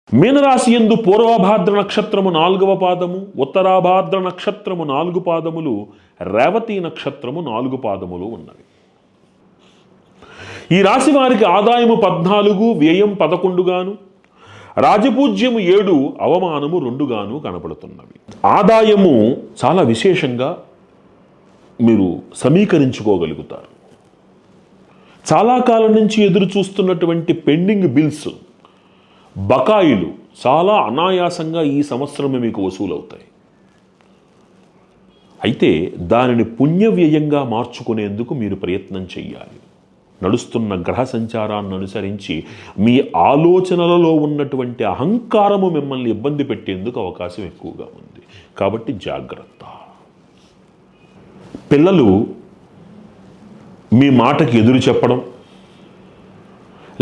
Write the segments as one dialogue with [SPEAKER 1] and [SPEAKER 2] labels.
[SPEAKER 1] మీనరాశి యందు పూర్వభాద్ర నక్షత్రము 4వ పాదము, ఉత్తరాభాద్ర నక్షత్రము 4 పాదములు, రేవతి నక్షత్రము 4 పాదములు ఉన్నవి. ఈ రాశి వారికి ఆదాయము 14, వ్యయం 11 గాను, రాజపూజ్యము 7, అవమానము 2 గాను కనపడుతున్నవి. ఆదాయము చాలా విశేషంగా మీరు సమీకరించుకోగలుగుతారు. చాలా కాలం నుంచి ఎదురు చూస్తున్నటువంటి పెండింగ్ బిల్స్, బకాయిలు చాలా అనాయాసంగా ఈ సంవత్సరమే మీకు వసూలవుతాయి. అయితే దానిని పుణ్యవ్యయంగా మార్చుకునేందుకు మీరు ప్రయత్నం చేయాలి. నడుస్తున్న గ్రహ సంచారాన్ని అనుసరించి మీ ఆలోచనలలో ఉన్నటువంటి అహంకారము మిమ్మల్ని ఇబ్బంది పెట్టేందుకు అవకాశం ఎక్కువగా ఉంది. కాబట్టి జాగ్రత్త. పిల్లలు మీ మాటకి ఎదురు చెప్పడం,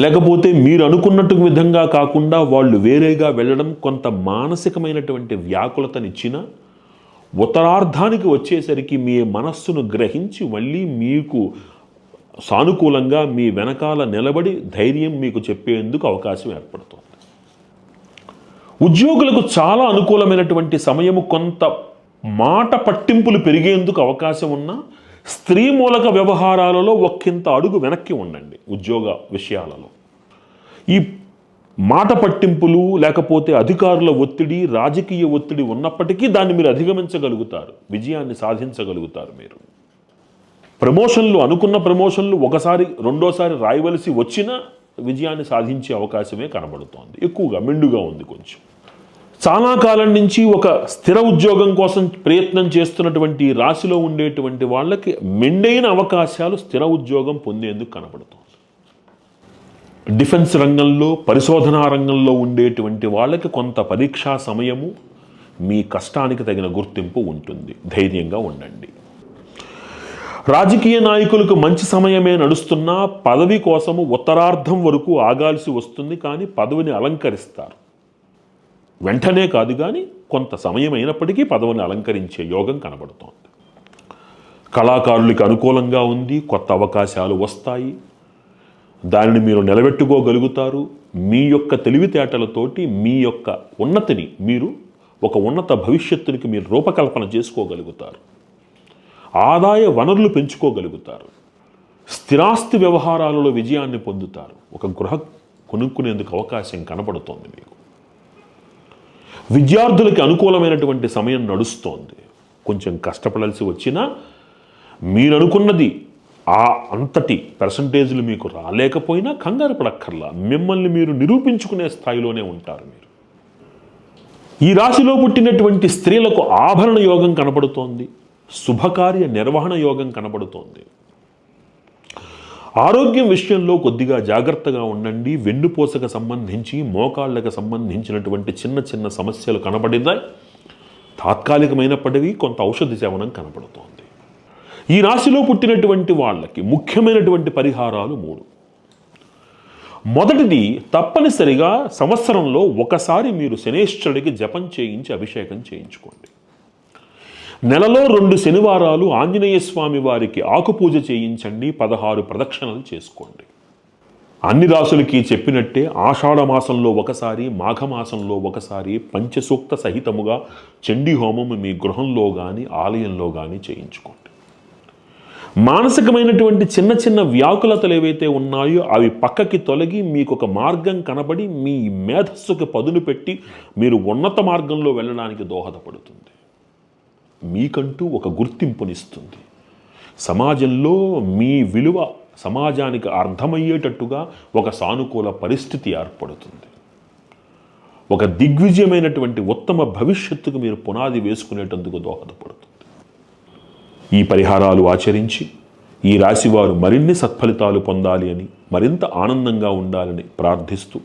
[SPEAKER 1] లేకపోతే మీరు అనుకున్నట్టు విధంగా కాకుండా వాళ్ళు వేరేగా వెళ్ళడం కొంత మానసికమైనటువంటి వ్యాకులతనిచ్చిన ఉత్తరార్ధానికి వచ్చేసరికి మీ మనస్సును గ్రహించి మళ్ళీ మీకు సానుకూలంగా మీ వెనకాల నిలబడి ధైర్యం మీకు చెప్పేందుకు అవకాశం ఏర్పడుతుంది. ఉద్యోగులకు చాలా అనుకూలమైనటువంటి సమయము. కొంత మాట పట్టింపులు పెరిగేందుకు అవకాశం ఉన్నా స్త్రీ మూలక వ్యవహారాలలో ఒక్కింత అడుగు వెనక్కి ఉండండి. ఉద్యోగ విషయాలలో ఈ మాట పట్టింపులు లేకపోతే అధికారుల ఒత్తిడి, రాజకీయ ఒత్తిడి ఉన్నప్పటికీ దాన్ని మీరు అధిగమించగలుగుతారు, విజయాన్ని సాధించగలుగుతారు. మీరు ప్రమోషన్లు, అనుకున్న ప్రమోషన్లు ఒకసారి రెండోసారి రాయవలసి వచ్చినా విజయాన్ని సాధించే అవకాశమే కనబడుతోంది. ఎక్కువగా మెండుగా ఉంది. కొంచెం చాలా కాలం నుంచి ఒక స్థిర ఉద్యోగం కోసం ప్రయత్నం చేస్తున్నటువంటి రాశిలో ఉండేటువంటి వాళ్ళకి మెండైన అవకాశాలు స్థిర ఉద్యోగం పొందేందుకు కనబడుతోంది. డిఫెన్స్ రంగంలో, పరిశోధనా రంగంలో ఉండేటువంటి వాళ్ళకి కొంత పరీక్షా సమయము, మీ కష్టానికి తగిన గుర్తింపు ఉంటుంది. ధైర్యంగా ఉండండి. రాజకీయ నాయకులకు మంచి సమయమే నడుస్తున్నా పదవి కోసము ఉత్తరార్ధం వరకు ఆగాల్సి వస్తుంది. కానీ పదవిని అలంకరిస్తారు. వెంటనే కాదు కానీ కొంత సమయం అయినప్పటికీ పదవిని అలంకరించే యోగం కనబడుతోంది. కళాకారులకి అనుకూలంగా ఉంది. కొత్త అవకాశాలు వస్తాయి. దానిని మీరు నిలబెట్టుకోగలుగుతారు. మీ యొక్క తెలివితేటలతోటి మీ యొక్క ఉన్నతిని, మీరు ఒక ఉన్నత భవిష్యత్తునికి మీరు రూపకల్పన చేసుకోగలుగుతారు. ఆదాయ వనరులు పెంచుకోగలుగుతారు. స్థిరాస్తి వ్యవహారాలలో విజయాన్ని పొందుతారు. ఒక గృహ కొనుక్కునేందుకు అవకాశం కనపడుతోంది మీకు. విద్యార్థులకి అనుకూలమైనటువంటి సమయం నడుస్తోంది. కొంచెం కష్టపడాల్సి వచ్చినా మీరు అనుకున్నది ఆ అంతటి పర్సంటేజ్లు మీకు రాలేకపోయినా కంగారు పడక్కర్లా. మిమ్మల్ని మీరు నిరూపించుకునే స్థాయిలోనే ఉంటారు మీరు. ఈ రాశిలో పుట్టినటువంటి స్త్రీలకు ఆభరణ యోగం కనబడుతోంది. శుభకార్య నిర్వహణ యోగం కనబడుతోంది. ఆరోగ్యం విషయంలో కొద్దిగా జాగ్రత్తగా ఉండండి. వెన్నుపూసకు సంబంధించి, మోకాళ్ళకు సంబంధించినటువంటి చిన్న చిన్న సమస్యలు కనబడినాయి. తాత్కాలికమైనప్పటికీ కొంత ఔషధ సేవనం కనబడుతోంది. ఈ రాశిలో పుట్టినటువంటి వాళ్ళకి ముఖ్యమైనటువంటి పరిహారాలు 3. మొదటిది, తప్పనిసరిగా సంవత్సరంలో ఒకసారి మీరు శనేశ్వరుడికి జపం చేయించి అభిషేకం చేయించుకోండి. నెలలో 2 శనివారాలు ఆంజనేయ స్వామి వారికి ఆకుపూజ చేయించండి. 16 ప్రదక్షిణలు చేసుకోండి. అన్ని రాసులకి చెప్పినట్టే ఆషాఢ మాసంలో ఒకసారి, మాఘమాసంలో ఒకసారి పంచసూక్త సహితముగా చండీ హోమం మీ గృహంలో కానీ ఆలయంలో కానీ చేయించుకోండి. మానసికమైనటువంటి చిన్న చిన్న వ్యాకులతలు ఏవైతే ఉన్నాయో అవి పక్కకి తొలగి మీకు ఒక మార్గం కనబడి మీ మేధస్సుకి పదును పెట్టి మీరు ఉన్నత మార్గంలో వెళ్ళడానికి దోహదపడుతుంది. మీకంటూ ఒక గుర్తింపునిస్తుంది. సమాజంలో మీ విలువ సమాజానికి అర్థమయ్యేటట్టుగా ఒక సానుకూల పరిస్థితి ఏర్పడుతుంది. ఒక దిగ్విజయమైనటువంటి ఉత్తమ భవిష్యత్తుకు మీరు పునాది వేసుకునేటందుకు దోహదపడుతుంది. ఈ పరిహారాలు ఆచరించి ఈ రాశివారు మరిన్ని సత్ఫలితాలు పొందాలి అని, మరింత ఆనందంగా ఉండాలని ప్రార్థిస్తూ